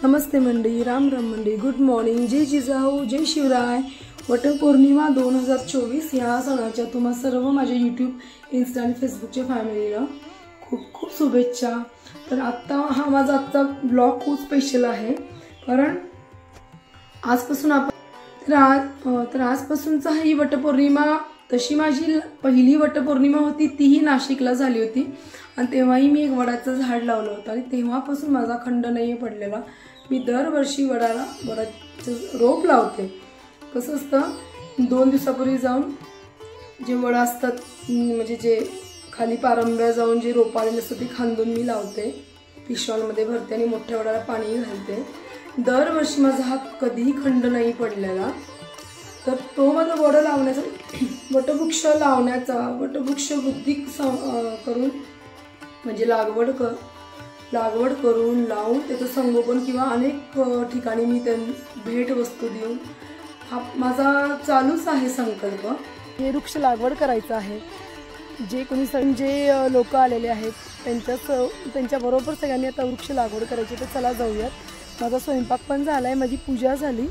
नमस्ते मंडळी, राम राम मंडळी, good morning, जय जिजाऊ, जय शिवराय. वटपौर्णिमा 2024 या सणाच्या तुम्हा सर्व माझ्या यूट्यूब, इन्स्टा आणि फेसबुकच्या फॅमिलीला खूप खूप शुभेच्छा. तर आत्ता हा माझा आजचा ब्लॉग खूप स्पेशल आहे, कारण आजपासून आपण आजपासूनचा ही वटपौर्णिमा तशी माझी पहिली वटपौर्णिमा होती, तीही नाशिकला झाली होती आणि तेव्हाही मी एक वडाचं झाड लावलं होतं आणि तेव्हापासून माझा खंड नाही पडलेला. मी दरवर्षी वडाचं रोप लावते. कसं असतं, 2 दिवसापूर्वी जाऊन जे वड असतात, म्हणजे जे खाली पारंब्या जाऊन जे रोप आलेले असतं ते खांदून मी लावते, पिशव्यांमध्ये भरते आणि मोठ्या वडाला पाणी घालते. दरवर्षी माझा हा कधीही खंड नाही पडलेला. तर तो माझा वड लावण्याचा, वटवृक्ष लावण्याचा, वटवृक्ष बुद्धी करून म्हणजे लागवड करून लावून त्याचं संगोपन किंवा अनेक ठिकाणी मी भेट वस्तू देऊन हा माझा चालूच आहे संकल्प. हे वृक्ष लागवड करायचं आहे. जे कोणी जे लोक आलेले आहेत त्यांच्याबरोबर सगळ्यांनी आता वृक्ष लागवड करायची. तर चला जाऊयात. माझा स्वयंपाक पण झाला आहे, माझी पूजा झाली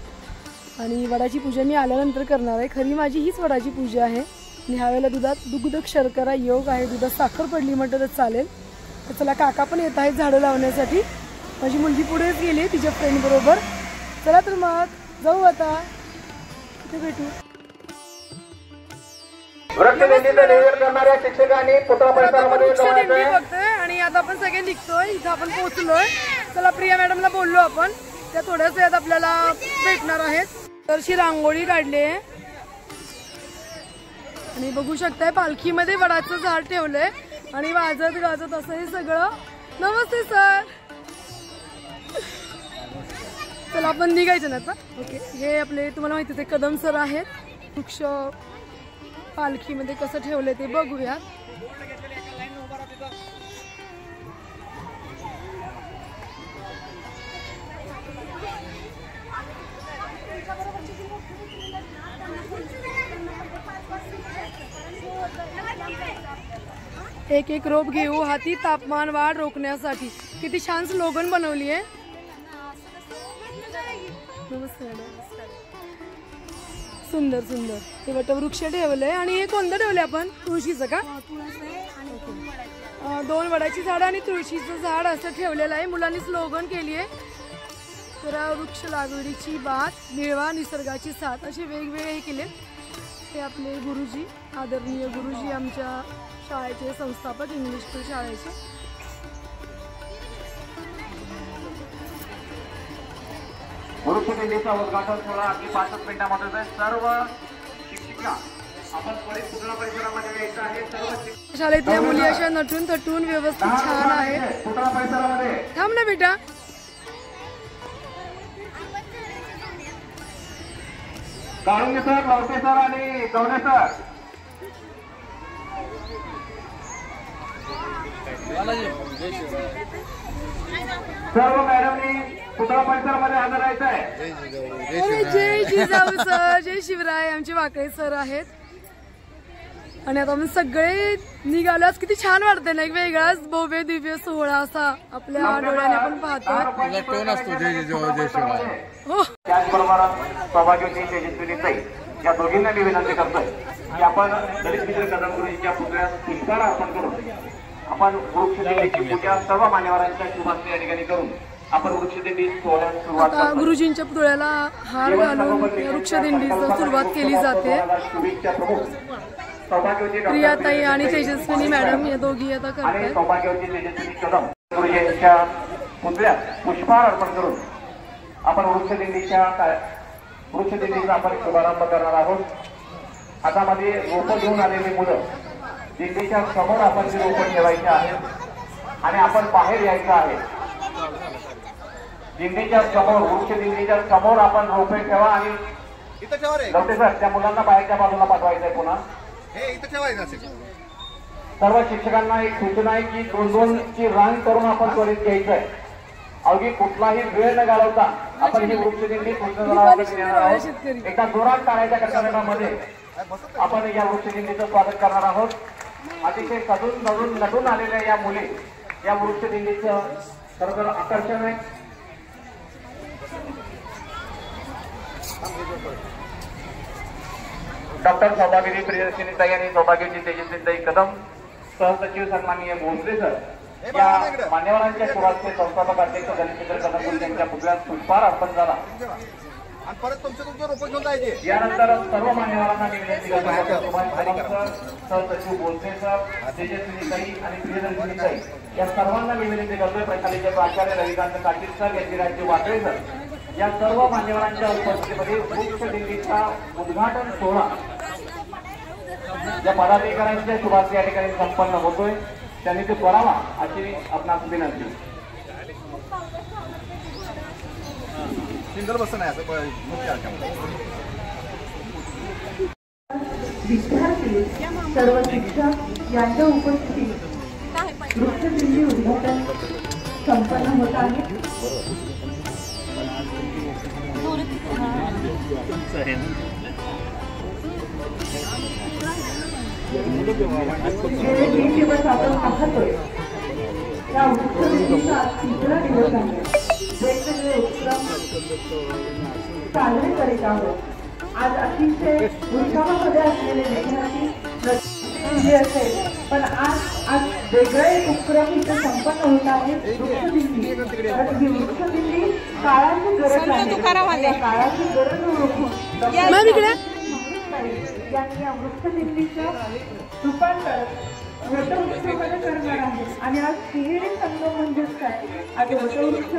आणि वडाची पूजा मी आल्यानंतर करणार आहे. खरी माझी हीच वडाची पूजा आहे आणि ह्यावेळेला दुधात दुग्ध शर्करा योग आहे. दुधात साखर पडली म्हटलं तर चालेल. तर चला, काका पण येत आहेत झाडं लावण्यासाठी. माझी मुलगी पुढेच गेली तिच्या फ्रेंड बरोबर. चला तर मग जाऊ, आता इथे भेटू. बघतोय आणि आता आपण सगळे निघतोय. इथं आपण पोहोचलोय. चला, प्रिया मॅडमला बोललो आपण, त्या थोड्याच वेळात आपल्याला भेटणार आहेत. तर अशी रांगोळी काढली आहे आणि बघू शकताय पालखीमध्ये वडाचं झाड ठेवलंय आणि वाजत गाजत असं हे सगळं. नमस्ते सर. चला आपण निघायचं ना आता. ओके, हे आपले तुम्हाला माहितीच आहे कदम सर आहेत. वृक्ष पालखीमध्ये कसं ठेवलंय ते बघूयात. एक एक रोप घेऊ हाती, तापमान वाढ रोखण्यासाठी. किती छान स्लोगन बनवली आहे. सुंदर सुंदर. ते वटवृक्ष ठेवलंय आणि हे कोणतं ठेवलंय आपण? तुळशीचं का? 2 वडाची झाड आणि तुळशीचं झाड असं ठेवलेलं आहे. मुलांनी स्लोगन केली आहे, करा वृक्ष लागवडीची बात, मिळवा निसर्गाची साथ, असे वेगवेगळे हे केले. ते आपले गुरुजी, आदरणीय गुरुजी, आमच्या शाळेचे संस्थापक, इंग्लिश स्कूल शाळेचे. गुरुकुलचा उद्घाटन सोहळा अगदी 5 मिनिटांमध्ये सर्व शिक्षिका आपण पूर्ण परिसरामध्ये यायचं आहे. सर्व शाळेतल्या मुली अशा नटून थटून व्यवस्थित छान आहेत. पूर्ण परिसरामध्ये थांब ना बेटा. काळुंगे सर, लवके सर आणि गवणे सर. सर्व मॅडमनी पुतळा परिसरामध्ये हजर राहायचं आहे. जय जिजाऊ सर, जय शिवराय. आमचे वाकळे सर आहेत आणि आता आपण सगळे निघालो. किती छान वाटतंय ना, एक वेगळाच भव्य दिव्य सोहळा असा आपल्या डोळ्याने आपण पाहतोय. हो, त्याचबरोबर सौभाग्यवती तेजस्विनी ताई या दोघींना मी विनंती करतोय की आपण दलित मित्र कदम गुरुजींच्या पुतळ्यास पुष्पहार अर्पण करून आपण वृक्षदिंडीची पूजा सर्व मान्यवरांच्या शुभास्ते या ठिकाणी करून आपण वृक्षदिंडी सोहळ्यास सुरुवात करतो. गुरुजींच्या पुतळ्याला हार घालून वृक्षदिंडीची सुरुवात केली जाते. प्रियाताई आणि तेजस्विनी मॅडम या दोघी आता करतात. सौभाग्यवती तेजस्विनी कदम गुरुजींच्या पुतळ्यात पुष्पहार अर्पण करून आपण वृक्षदिंडीचा आपण शुभारंभ करणार आहोत. हातामध्ये रोपं घेऊन आलेली मुलं दिंडीच्या समोर आपण ती रोपं ठेवायची आहेत आणि आपण बाहेर यायचं आहे. दिंडीच्या समोर, वृक्षदिंडीच्या समोर आपण रोपे ठेवा आणि लवटे सर त्या मुलांना बाहेरच्या बाजूला पाठवायचंय. पुन्हा सर्व शिक्षकांना एक सूचना आहे की 2-2 ची रांग करून आपण त्वरित घ्यायचंय. अवघी कुठलाही वेळ न घालवता आपण ही वृक्षदिंडी घेणार आहोत. एका जोरात टाळ्याच्या कडकडाटामध्ये आपण या वृक्षदिंडीचं स्वागत करणार आहोत. अतिशय सजून नटून आलेल्या या मुली या वृक्षदिंडीचं खरं तर आकर्षण आहे. डॉक्टर सौभाग्यजी प्रियदर्शिनीताई आणि सौभाग्यजी तेजस्वीताई कदम, सहसचिव सन्माननीय भोसले सर या मान्यवरांच्या सुरुवातीचे संस्थापक अध्यक्ष दलितेंद्र कदम यांच्या पुतळ्यात पुष्पहार अर्पण झाला। यानंतर सर्व मान्यवरांना मी विनंती करतो, सहसचिव भोसले सर, तेजस्वीताई आणि प्रियदर्शिनीताई या सर्वांना मी विनंती करतोय, प्रशालेचे प्राचार्य रविकांत काटील सर यांची राज्य वाकळे सर या सर्व मान्यवरांच्या उपस्थितीमध्ये वृक्ष दिंडीचा उद्घाटन सोहळा या पदाधिकाऱ्यांच्या शुभार्थी या ठिकाणी संपन्न होतोय, त्यांनी ते करावा अशी आपणास विनंती। विद्यार्थी सर्व शिक्षक यांच्या उपस्थितीत वृक्षदिंडी उद्घाटन संपन्न होत आहे। गेले 3 दिवस आपण पाहतोय या वृक्षदिंडीचा 3रा दिवस आहे। वेगवेगळे उपक्रम साजरे करीत आहोत। आज अतिशय उत्साहामध्ये असलेले विद्यार्थी असेल, पण आज वेगळे उपक्रम इथे संपन्न होत आहेत। वृक्षदिंडी ही वृक्षदिंडी काळाची गरज आहे, काळाची गरज ओळखून यांनी या वृक्षदिंडीचं रूपांतर वटवृक्षामध्ये करणार आहे। आणि आज तिहेरी संगम म्हणजेच काय, आज वटवृक्ष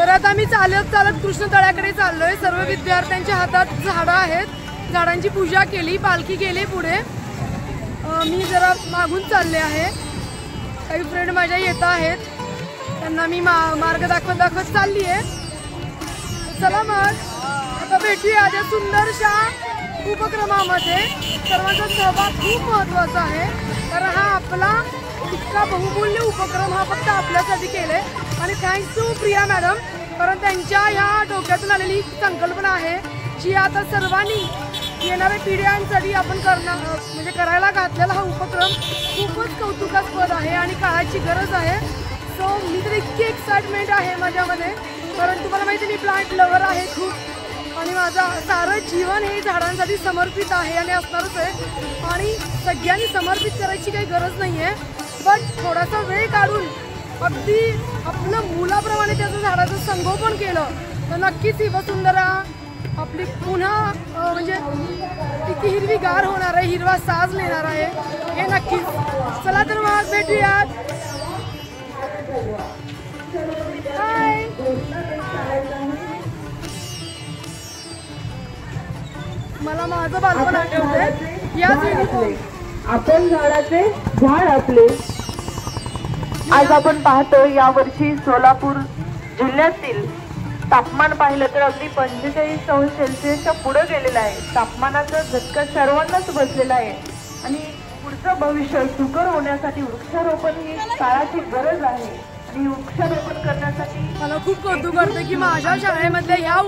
तर आता मी चालत चालत कृष्णतळ्याकडे चाललोय. सर्व विद्यार्थ्यांच्या हातात झाडं आहेत, झाडांची पूजा केली, पालखी गेली पुढे. मी जरा मागून चालले आहे. काही फ्रेंड माझ्या येत आहेत, त्यांना मी मार्ग दाखवत चालली आहे. चला मग आता भेटूया या सुंदरशा उपक्रमामध्ये. सर्वांचा सहभाग खूप महत्त्वाचा आहे, कारण हा आपला इतका बहुमूल्य उपक्रम हा फक्त आपल्यासाठी केले. आणि थँक्स टू प्रिया मॅडम, कारण त्यांच्या ह्या डोक्यातून आलेली संकल्पना आहे जी आता सर्वांनी येणाऱ्या पिढ्यांसाठी आपण म्हणजे करायला घातलेला हा उपक्रम खूपच कौतुकास्पद आहे आणि काळाची गरज आहे. सो मी तर इतकी एक्साइटमेंट आहे माझ्यामध्ये, कारण तुम्हाला माहिती आहे मी प्लांट लवर आहे खूप, आणि माझं सारं जीवन हे झाडांसाठी समर्पित आहे आणि असणारच आहे. आणि सगळ्यांनी समर्पित करायची काही गरज नाही आहे, पण थोडासा वेळ काढून अगदी आपलं मुलाप्रमाणे त्याचं झाडाचं संगोपन केलं तर नक्कीच ही वसुंधरा आपली पुन्हा म्हणजे किती हिरवीगार होणार आहे, हिरवा साज लेणार आहे हे नक्कीच. चला तर मग भेटूयात. हाय. मला माझं बालपण आठवतंय. याच आपण झाडाचे झाड आपले. आज आपण पाहतो यावर्षी सोलापूर जिल्ह्यातील तापमान पाहिलं तर अगदी 45°C पुढे गेलेलं आहे. तापमानाचा झटका सर्वांनाच बसलेला आहे आणि पुढचं भविष्य सुकर होण्यासाठी वृक्षारोपण ही काळाची गरज आहे. आणि वृक्षारोपण करण्यासाठी मला खूप कौतुक वाटतं की माझ्या शाळेमधल्या ह्या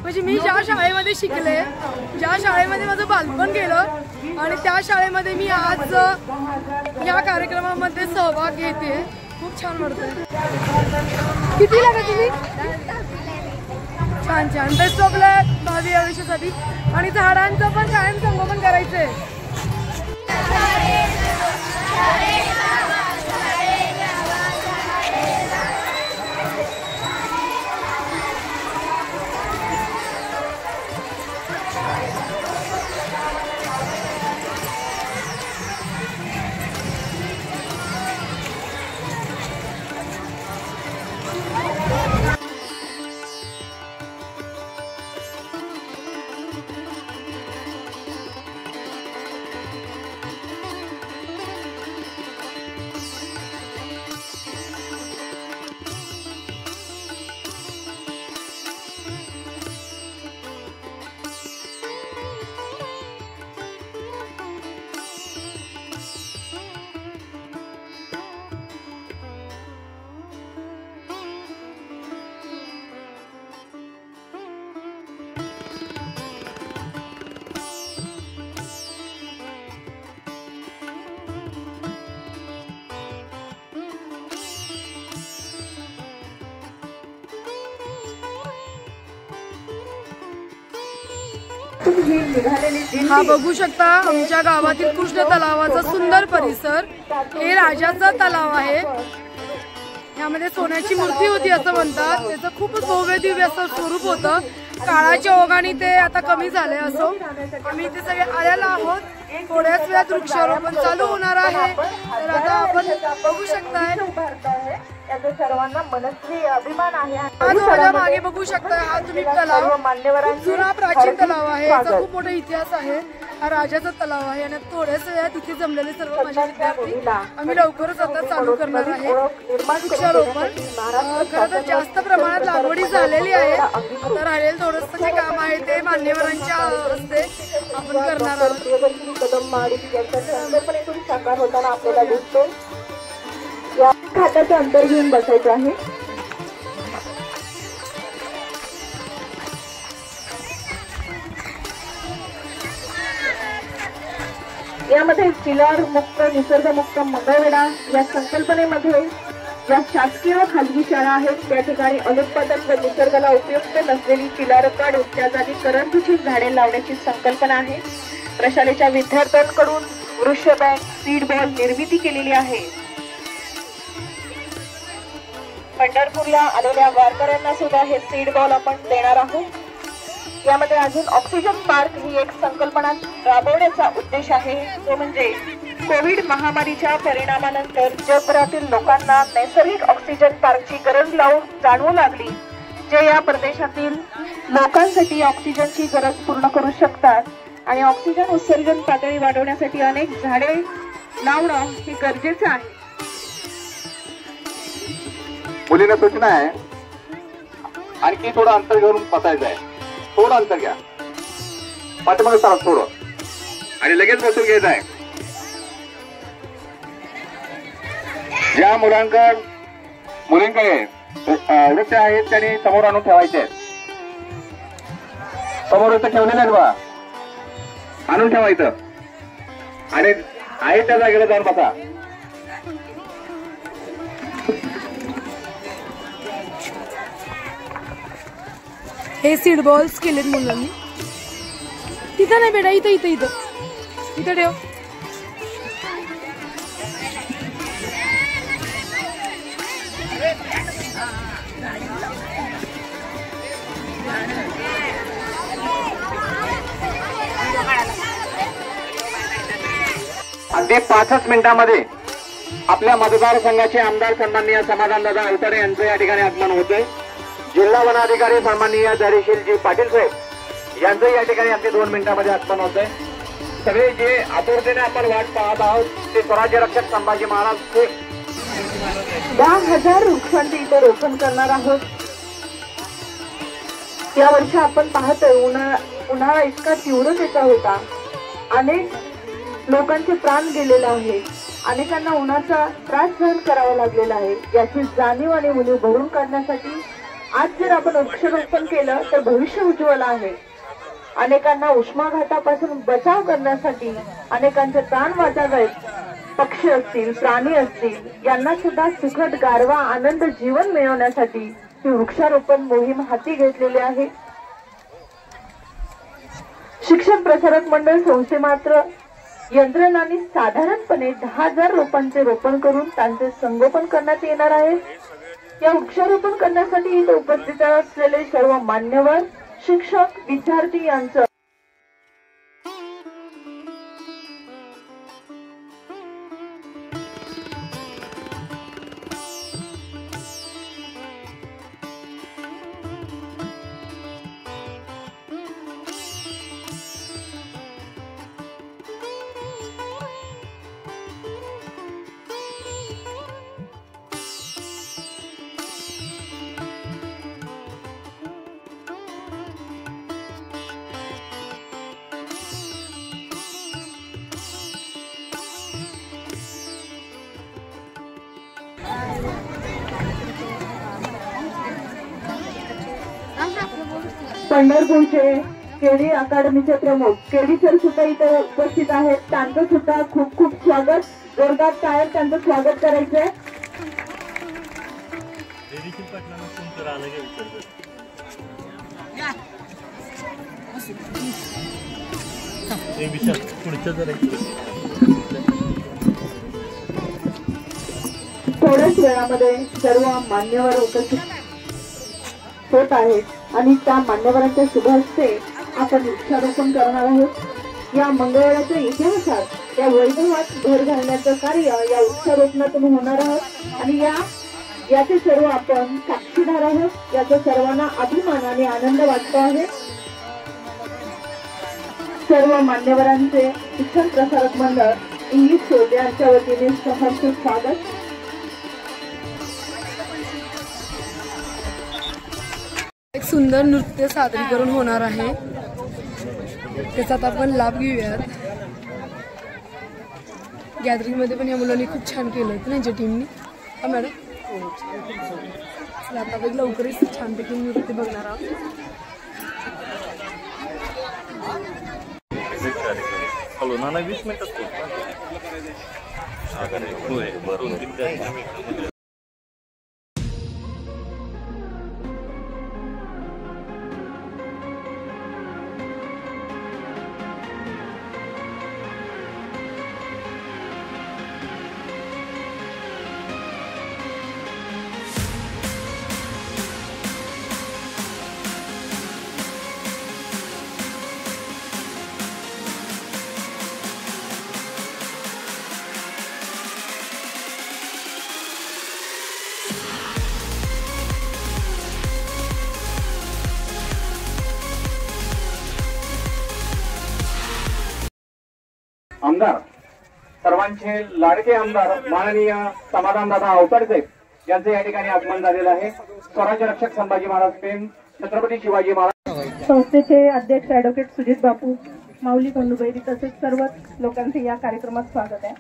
म्हणजे मी ज्या शाळेमध्ये शिकले, ज्या शाळेमध्ये माझं बालपण गेलं आणि त्या शाळेमध्ये मी आज या कार्यक्रमामध्ये सहभाग घेते. खूप छान वाटतंय. किती लागा तुम्ही? छान छान. बेस्ट ऑफ लक भावी आयुष्यासाठी. आणि झाडांचं पण कायम संगोपन करायचंय. हा बघू शकता आमच्या गावातील कृष्ण तलावाचा सुंदर परिसर. हे राजाचा तलाव आहे. यामध्ये सोन्याची मूर्ती होती असं म्हणतात. त्याचं खूपच भव्य दिव्य असं स्वरूप होतं. काळाच्या ओघाने ते आता कमी झाले. असो आम्ही इथे सगळे आलेलो आहोत. थोड्याच वेळात वृक्षारोपण चालू होणार आहे. तर आता आपण बघू शकताय याचा सर्वांना मनस्वी अभिमान आहे. आज माझ्या मागे बघू शकता हा तुम्ही तलाव खूप जुना प्राचीन तलाव आहे. याचा खूप मोठा इतिहास आहे. हा राजाचा तलाव आहे आणि थोड्याच वेळात इथे जमलेले सर्व माझे विद्यार्थी आम्ही लवकरच आता चालू करणार आहे वृक्षारोपण. खरं तर जास्त प्रमाणात लागवडी झालेली आहे. आता राहिलेलं थोडंसं जे काम आहे ते मान्यवरांच्या हस्ते आपण करणार आहोत. साकार होताना आपल्याला दिसतो. या खात्याचं अंतर घेऊन बसायचं आहे. यामध्ये चिलार मुक्त निसर्गमुक्त मंगळवेढा या संकल्पनेमध्ये ज्या शासकीय व खाजगी शाळा आहेत त्या ठिकाणी अनुत्पादन व निसर्गाला उपयुक्त नसलेली चिलारकाड त्या जागी करंजीची झाडे लावण्याची संकल्पना आहे. प्रशालेच्या विद्यार्थ्यांकडून वृक्ष बँक सीड बॉल निर्मिती केलेली आहे. पंढरपूरला आलेल्या वारकऱ्यांना सुद्धा हे सीड बॉल आपण देणार आहोत. यामध्ये अजून ऑक्सिजन पार्क ही एक संकल्पना राबवण्याचा उद्देश आहे. तो म्हणजे कोविड महामारीच्या परिणामानंतर जगभरातील लोकांना नैसर्गिक ऑक्सिजन पार्कची गरज जाणवू लागली. जे या प्रदेशातील लोकांसाठी ऑक्सिजनची गरज पूर्ण करू शकतात आणि ऑक्सिजन उत्सर्जन पातळी वाढवण्यासाठी अनेक झाडे लावणं हे गरजेचं आहे. मुलींना सूचना आहे, आणखी थोडं अंतर घेऊन बसायचं आहे. थोडं अंतर घ्या, पाठीमागे सरक थोडं आणि लगेच बसून घ्यायचं आहे. ज्या मुलींकडे वृक्ष आहेत त्यांनी समोर आणून ठेवायचे आहेत. समोर इथं ठेवलेले आहेत बा, आणून ठेवायचं आणि आहे त्या जागेला जाऊन बसा. हे सीड बॉल्स केलेत मुलांनी. तिथं नाही बेटा, इथं इथं इथं इथं ठेव. अगदी 5 मिनिटांमध्ये आपल्या मतदारसंघाचे आमदार सन्माननीय समाधानदादा अवतडे यांचं या ठिकाणी आगमन होतंय. जिल्हा वनाधिकारी सन्माननीय धैर्यशीलजी पाटील साहेब यांचं या ठिकाणी अगदी 2 मिनिटांमध्ये आगमन होतंय. सगळे जे आतुरतेने आपण वाट पाहत आहोत ते स्वराज्य रक्षक संभाजी महाराज ते 10,000 वृक्षांचे इथे रोपण करणार आहोत. या वर्षी आपण पाहतोय उन्हाळा इतका तीव्रतेचा होता. अनेक लोकांचे प्राण गेलेले आहे. अनेकांना उन्हाचा त्रास सहन करावा लागलेला आहे. याची जाणीव आणि उणीव भरून काढण्यासाठी आज जर आपण वृक्षारोपण केलं तर भविष्य उज्ज्वल आहे. अनेकांना उष्माघातापासून बचाव करण्यासाठी अनेकांचे प्राण वाचावेत. पक्षी असतील, प्राणी असतील, यांना सुद्धा सुखद गारवा आनंद जीवन मिळवण्यासाठी ही वृक्षारोपण मोहीम हाती घेतलेली आहे. शिक्षण प्रसारक मंडळ संस्थेमात्र यंत्रणांनी साधारणपणे 10,000 रोपांचे रोपण करून त्यांचे संगोपन करण्यात येणार आहे. या वृक्षारोपण करण्यासाठी इथे उपस्थित असलेले सर्व मान्यवर, शिक्षक, विद्यार्थी यांचं पंढरपूरचे केडी अकादमीचे प्रमुख केडी सर सुद्धा इथे उपस्थित आहेत. त्यांचं सुद्धा खूप खूप स्वागत. जोरदार टाळ्या त्यांचं स्वागत करायचंय. थोड्याच वेळामध्ये सर्व मान्यवर उपस्थित होत आहेत आणि त्या मान्यवरांच्या शुभ हस्ते आपण वृक्षारोपण करणार आहोत. या मंगळवारच्या इतिहासात या वैभवात भर घालण्याचं कार्य या वृक्षारोपणातून होणार आहोत आणि याचे सर्व आपण साक्षीदार आहोत. याचा सर्वांना अभिमान आणि आनंद वाटतो आहे. सर्व मान्यवरांचे शिक्षण प्रसारक मंडळ इंग्लिश शोध यांच्या वतीने सहर्ष स्वागत. एक सुंदर नृत्य सादरीकरण होणार आहे, त्याचा आता आपण लाभ घेऊयात. गॅदरिंग मध्ये पण या मुलांनी खूप छान केलं होतं त्यांच्या टीमनी. हा मॅडम, आता आपण लवकरच छानपैकी नृत्य बघणार आहोत. हॅलो ना 20 मिनिटात आमदार, सर्वांचे लाडके आमदार माननीय समाधानदादा अवताडे साहेब यांचं या ठिकाणी आगमन झालेलं आहे. स्वराज्य रक्षक संभाजी महाराज प्रेम छत्रपती शिवाजी महाराज संस्थेचे अध्यक्ष ॲडव्होकेट सुजित बापू, माऊली खंडूबैरी तसेच सर्वच लोकांचे या कार्यक्रमात स्वागत आहे.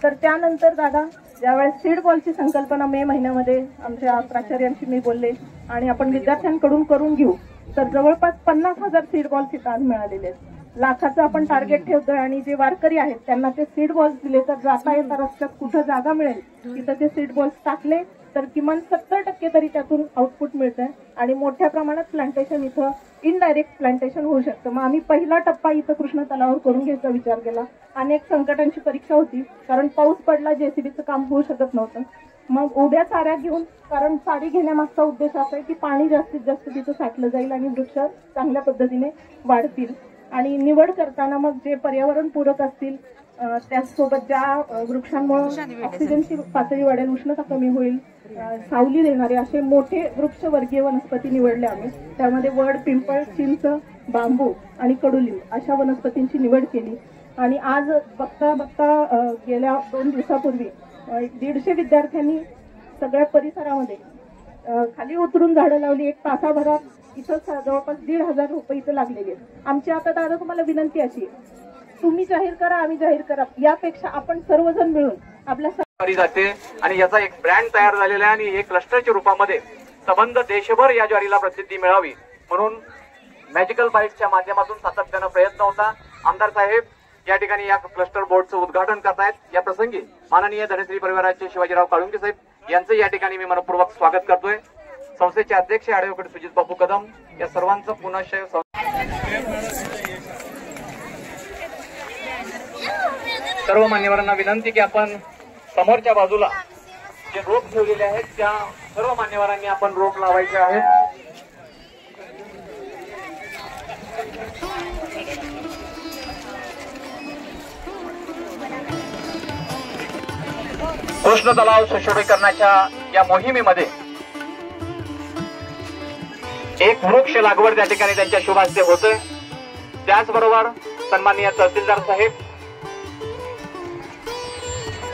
तर त्यानंतर दादा ज्यावेळेस सीड बॉलची संकल्पना मे महिन्यामध्ये आमच्या प्राचार्यांशी मी बोलले आणि आपण विद्यार्थ्यांकडून करून घेऊ, तर जवळपास 50,000 सीड बॉल्स इथं आज मिळालेले आहेत. लाखाचं आपण टार्गेट ठेवतोय आणि जे वारकरी आहेत त्यांना ते सीड बॉल्स दिले तर जाता येता रस्त्यात कुठं जागा मिळेल तिथं ते सीड बॉल्स टाकले तर किमान 70% तरी त्यातून आउटपुट मिळतंय आणि मोठ्या प्रमाणात प्लांटेशन इथं इनडायरेक्ट प्लांटेशन होऊ शकतं. मग आम्ही पहिला टप्पा इथं कृष्ण तलावावर करून घ्यायचा विचार केला. अनेक संकटांची परीक्षा होती, कारण पाऊस पडला, जेसीबीचं काम होऊ शकत नव्हतं. मग उभ्या चाऱ्या घेऊन, कारण साडी घेण्यामागचा उद्देश असा आहे की पाणी जास्तीत जास्त तिथं साठलं जाईल आणि वृक्ष चांगल्या पद्धतीने वाढतील. आणि निवड करताना मग जे पर्यावरण पूरक असतील त्याचसोबत ज्या वृक्षांमुळे ऑक्सिजनची पातळी वाढेल, उष्णता कमी होईल, सावली देणारे असे मोठे वृक्षवर्गीय वनस्पती निवडले आम्ही. त्यामध्ये वड, पिंपळ, चिंच, बांबू आणि कडुलिंब अशा वनस्पतींची निवड केली. आणि आज बघता बघता गेल्या 2 दिवसापूर्वी 150 विद्यार्थ्यांनी सगळ्या परिसरामध्ये खाली उतरून झाडं लावली. एक तासाभरात इथं जवळपास 1,500 रुपये इथं लागलेले आहेत. आमची आता दादा तुम्हाला विनंती अशी आहे, तुम्ही जाहीर करा, आम्ही जाहीर करा, यापेक्षा आपण सर्वजण मिळून आपल्या जाते आणि याचा एक ब्रँड तयार झालेला आहे आणि एक क्लस्टरच्या रूपामध्ये संबंध देशभर या ज्वारीला प्रसिद्धी मिळावी म्हणून मॅजिकल बाईटच्या माध्यमातून सातत्यानं प्रयत्न होता. आमदार साहेब या ठिकाणी या क्लस्टर बोर्डचं उद्घाटन करतायत. या प्रसंगी माननीय धनश्री परिवाराचे शिवाजीराव काळुंके साहेब यांचं या ठिकाणी मी मनपूर्वक स्वागत करतोय. संस्थेचे अध्यक्ष ॲडव्होकेट सुजित बापू कदम या सर्वांचं पुनश्च सर्व मान्यवरांना विनंती की आपण समोरच्या बाजूला जे रोप ठेवलेले आहेत त्या सर्व मान्यवरांनी आपण रोप लावायचे आहेत. कृष्ण तलाव सुशोभीकरणाच्या या मोहिमेमध्ये एक वृक्ष लागवड त्या ठिकाणी त्यांच्या शुभ हस्ते होते. त्याचबरोबर सन्माननीय तहसीलदार साहेब,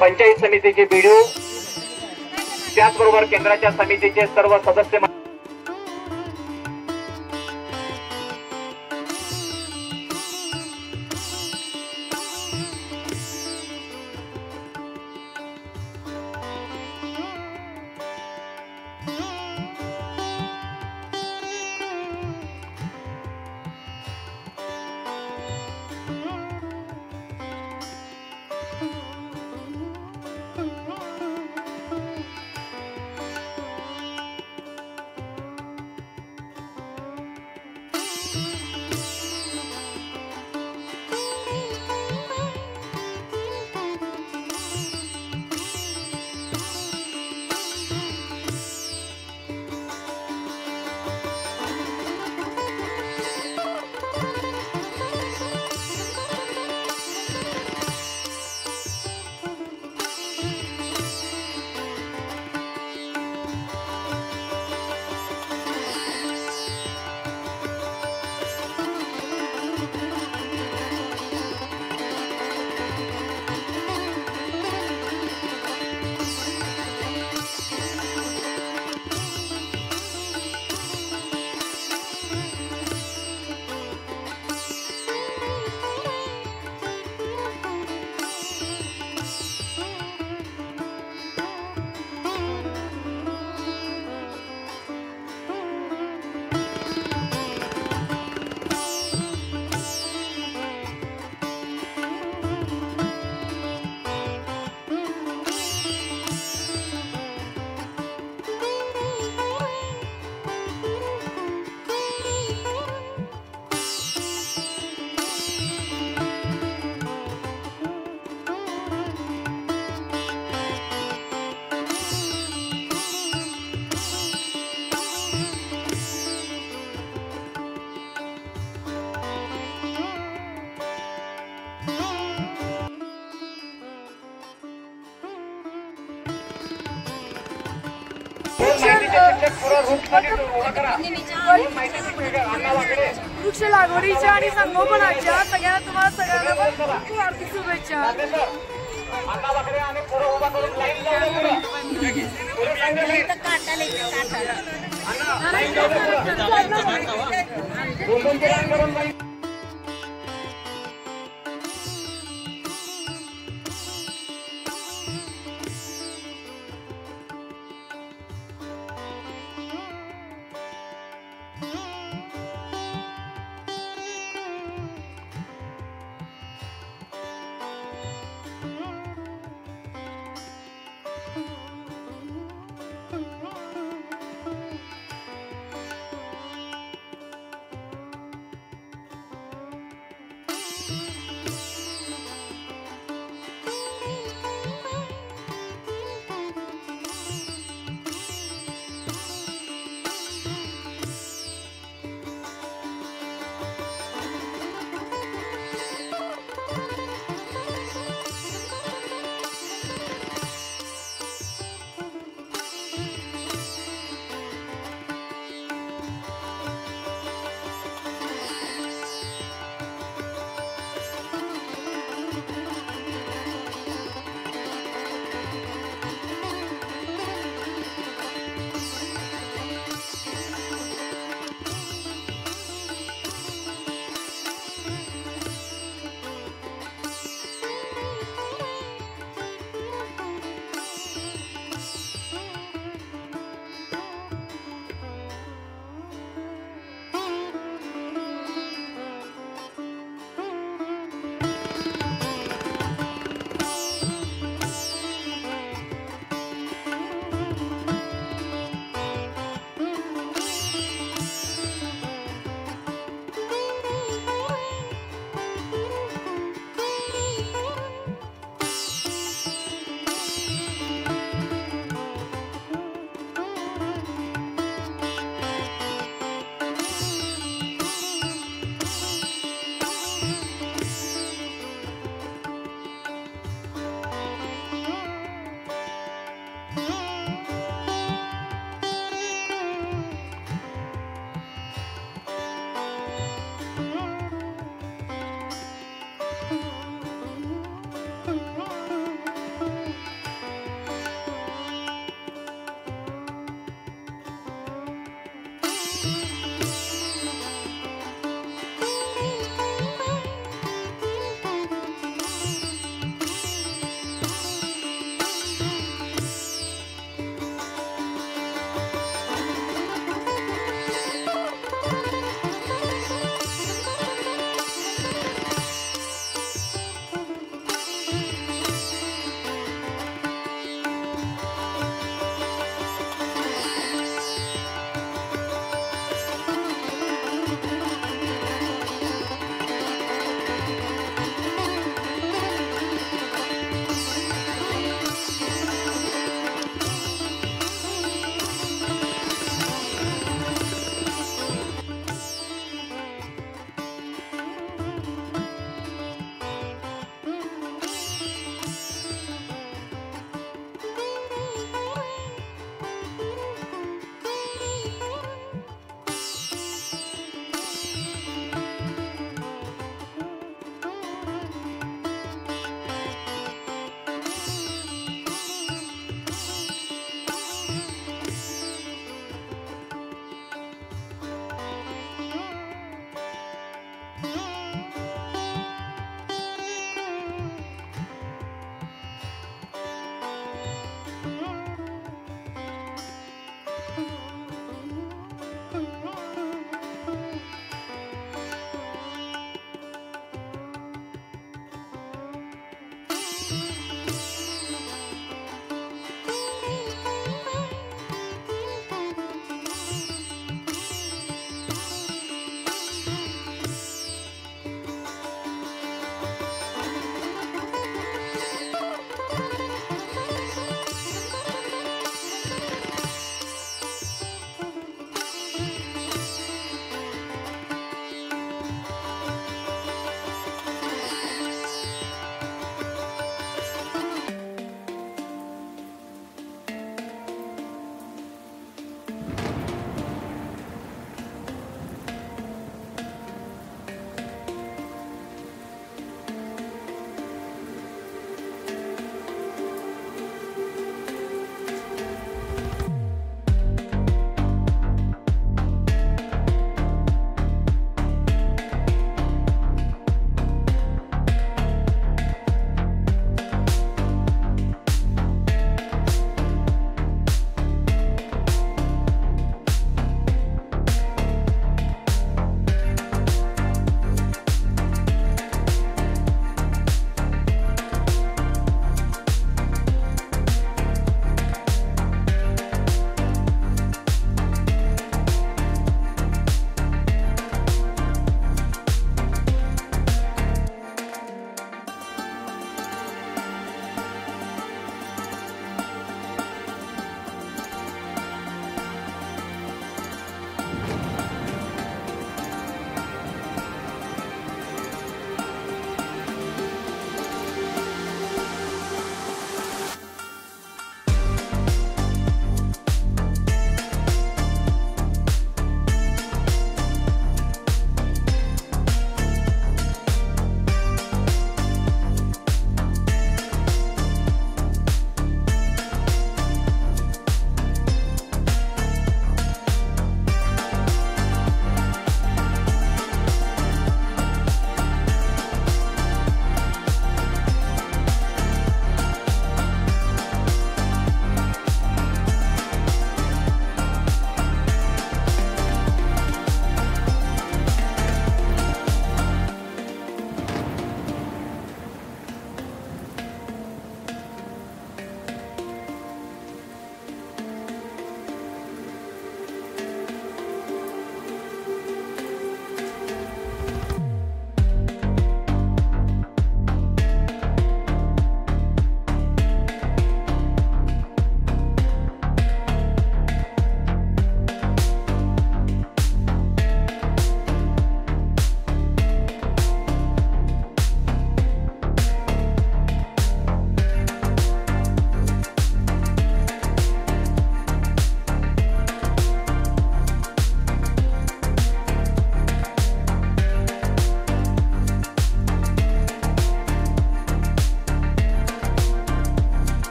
पंचायत समितीचे बीडीओ, त्याचबरोबर केंद्राच्या समितीचे सर्व सदस्य वृक्ष लागवडीच्या आणि संगोपनाच्या सगळ्यांना तुम्हाला सगळ्यांना खूप हार्दिक शुभेच्छा.